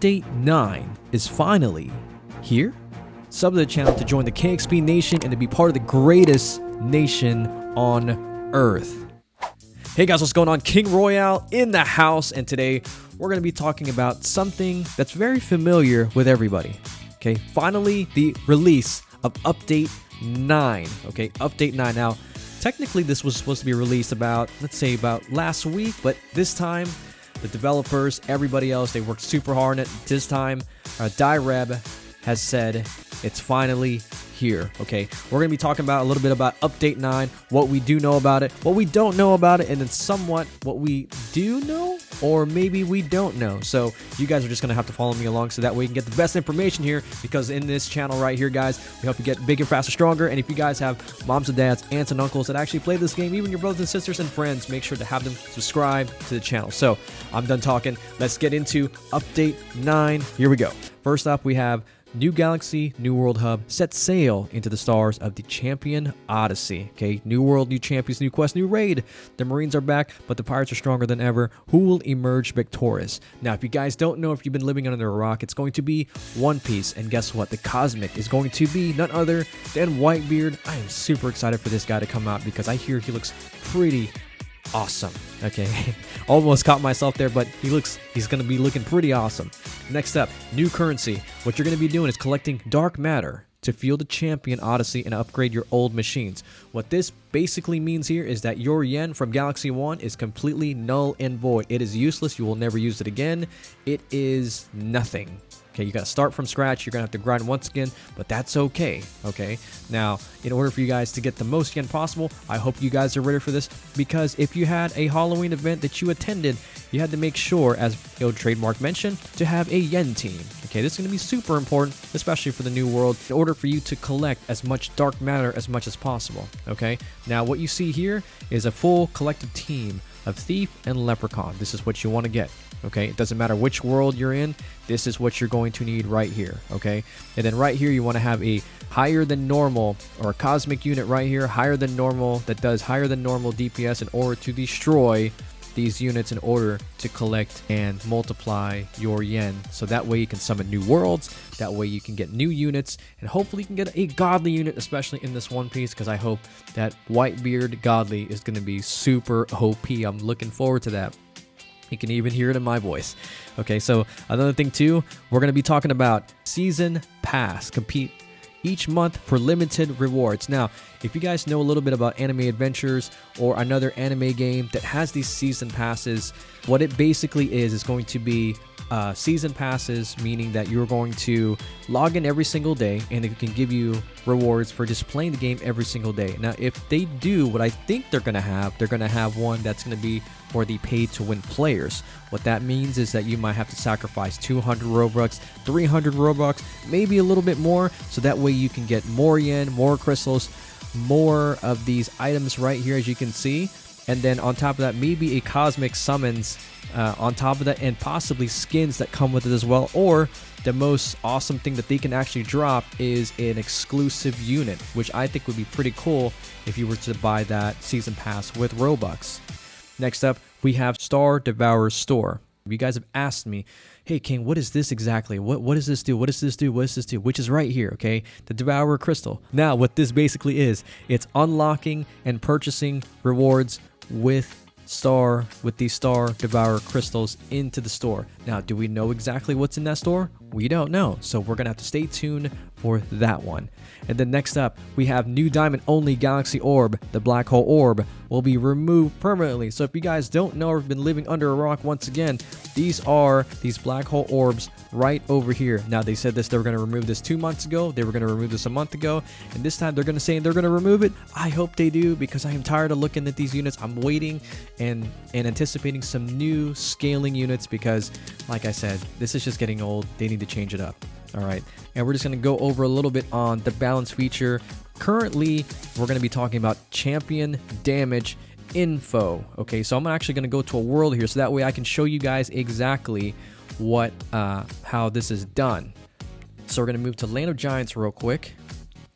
Update 9 is finally here. Sub to the channel to join the KXP Nation and to be part of the greatest nation on Earth. Hey guys, what's going on? King Royale in the house, and today we're going to be talking about something that's very familiar with everybody. Okay, finally the release of Update 9. Okay, Update 9. Now, technically this was supposed to be released about, let's say about last week, but this time the developers, everybody else, they worked super hard on it. This time, Direb has said it's finally here. Okay, we're going to be talking about a little bit about Update 9, what we do know about it, what we don't know about it, and then somewhat what we do know, or maybe we don't know. So you guys are just going to have to follow me along so that way you can get the best information here, because in this channel right here, guys, we help you get bigger, faster, stronger. And if you guys have moms and dads, aunts and uncles that actually play this game, even your brothers and sisters and friends, make sure to have them subscribe to the channel. So I'm done talking. Let's get into Update 9. Here we go. First up, we have New Galaxy, New World Hub, set sail into the stars of the Champion Odyssey. Okay, new world, new champions, new quest, new raid. The Marines are back, but the pirates are stronger than ever. Who will emerge victorious? Now, if you guys don't know, if you've been living under a rock, it's going to be One Piece. And guess what? The Cosmic is going to be none other than Whitebeard. I am super excited for this guy to come out because I hear he looks pretty awesome. Okay, almost caught myself there, but he's gonna be looking pretty awesome. Next up, new currency. What you're gonna be doing is collecting dark matter to fuel the Champion Odyssey and upgrade your old machines. What this basically means here is that your yen from Galaxy 1 is completely null and void. It is useless. You will never use it again. It is nothing. Okay, you got to start from scratch. You're going to have to grind once again, but that's okay. Okay, now, in order for you guys to get the most yen possible, I hope you guys are ready for this, because if you had a Halloween event that you attended, you had to make sure, as Trademark mentioned, to have a yen team. Okay, this is going to be super important, especially for the new world, in order for you to collect as much dark matter as much as possible. Okay, now what you see here is a full collective team of Thief and Leprechaun. This is what you want to get. Okay, it doesn't matter which world you're in, this is what you're going to need right here. Okay, and then right here you want to have a higher than normal, or a cosmic unit right here, higher than normal, that does higher than normal DPS in order to destroy these units in order to collect and multiply your yen. So that way you can summon new worlds, that way you can get new units, and hopefully you can get a godly unit, especially in this One Piece, because I hope that Whitebeard godly is going to be super OP. I'm looking forward to that. You can even hear it in my voice. Okay, so another thing too, we're going to be talking about Season Pass. Compete each month for limited rewards. Now, if you guys know a little bit about Anime Adventures or another anime game that has these season passes, what it basically is going to be season passes, meaning that you're going to log in every single day and it can give you rewards for just playing the game every single day. Now, if they do what I think they're going to have one that's going to be for the pay to win players. What that means is that you might have to sacrifice 200 Robux, 300 Robux, maybe a little bit more, so that way you can get more yen, more crystals, more of these items right here, as you can see. And then on top of that, maybe a cosmic summons on top of that, and possibly skins that come with it as well. Or the most awesome thing that they can actually drop is an exclusive unit, which I think would be pretty cool if you were to buy that season pass with Robux. Next up, we have Star Devour Store. You guys have asked me, hey King, what is this exactly? What does this do? What does this do? What does this do? Which is right here, okay? The Devourer Crystal. Now, what this basically is, it's unlocking and purchasing rewards with these Star Devourer Crystals into the store. Now, do we know exactly what's in that store? We don't know, so we're gonna have to stay tuned for that one. And then next up, we have new diamond only Galaxy Orb. The Black Hole Orb will be removed permanently. So if you guys don't know or have been living under a rock, once again, these are these Black Hole Orbs right over here. Now, they said they were going to remove this 2 months ago. They were going to remove this a month ago. And this time they're going to say they're going to remove it. I hope they do, because I am tired of looking at these units. I'm waiting and anticipating some new scaling units, because like I said, this is just getting old. They need to change it up. All right, and we're just going to go over a little bit on the balance feature. Currently, we're going to be talking about champion damage info. Okay, so I'm actually going to go to a world here, so that way I can show you guys exactly what how this is done. So we're going to move to Land of Giants real quick,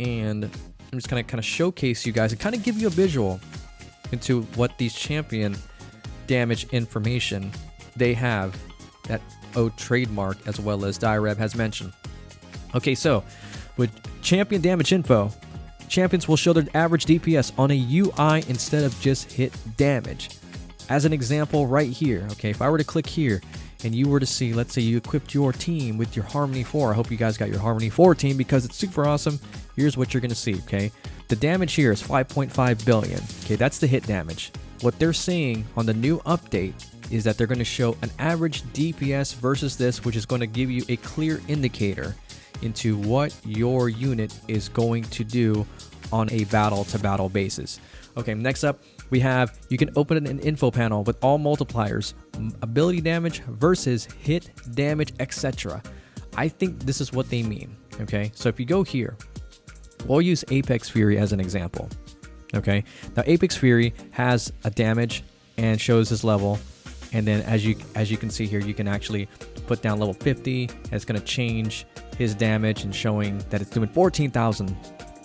and I'm just going to kind of showcase you guys and kind of give you a visual into what these champion damage information they have that O trademark as well as Direb has mentioned. Okay, so with champion damage info, champions will show their average DPS on a UI instead of just hit damage. As an example right here, okay, if I were to click here and you were to see, let's say you equipped your team with your Harmony 4. I hope you guys got your Harmony 4 team because it's super awesome. Here's what you're going to see, okay? The damage here is 5.5 billion. Okay, that's the hit damage. What they're saying on the new update is that they're going to show an average DPS versus this, which is going to give you a clear indicator into what your unit is going to do on a battle-to-battle basis. Okay, next up, we have, you can open an info panel with all multipliers, ability damage versus hit damage, etc. I think this is what they mean, okay? So if you go here, we'll use Apex Fury as an example, okay? Now, Apex Fury has a damage and shows his level, and then as you can see here, you can actually put down level 50, and it's going to change his damage and showing that it's doing 14,000,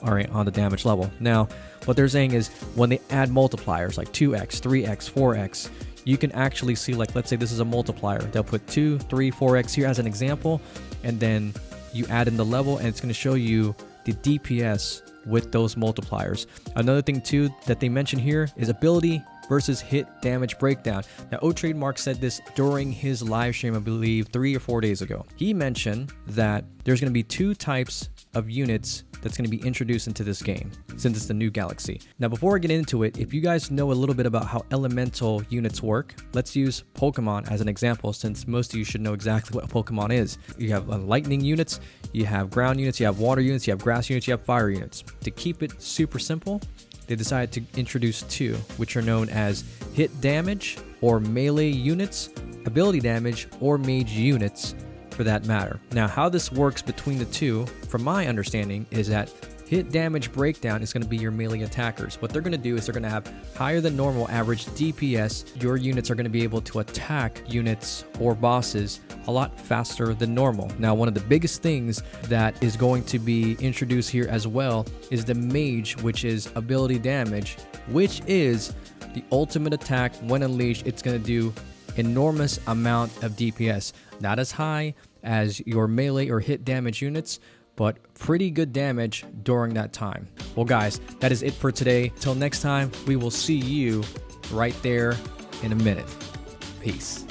all right, on the damage level. Now, what they're saying is when they add multipliers like 2x, 3x, 4x, you can actually see, like, let's say this is a multiplier. They'll put 2, 3, 4x here as an example, and then you add in the level, and it's going to show you the DPS with those multipliers. Another thing too that they mention here is ability versus hit damage breakdown. Now, O Trademark said this during his live stream, I believe 3 or 4 days ago. He mentioned that there's going to be 2 types of units that's going to be introduced into this game since it's the new galaxy. Now, before I get into it, if you guys know a little bit about how elemental units work, let's use Pokemon as an example, since most of you should know exactly what Pokemon is. You have lightning units, you have ground units, you have water units, you have grass units, you have fire units. To keep it super simple, they decided to introduce 2, which are known as hit damage or melee units, ability damage or mage units for that matter. Now, how this works between the 2, from my understanding, is that hit damage breakdown is going to be your melee attackers. What they're going to do is they're going to have higher than normal average DPS. Your units are going to be able to attack units or bosses a lot faster than normal. Now, one of the biggest things that is going to be introduced here as well is the mage, which is ability damage, which is the ultimate attack. When unleashed, it's going to do enormous amount of DPS. Not as high as your melee or hit damage units, but pretty good damage during that time. Well, guys, that is it for today. Till next time, we will see you right there in a minute. Peace.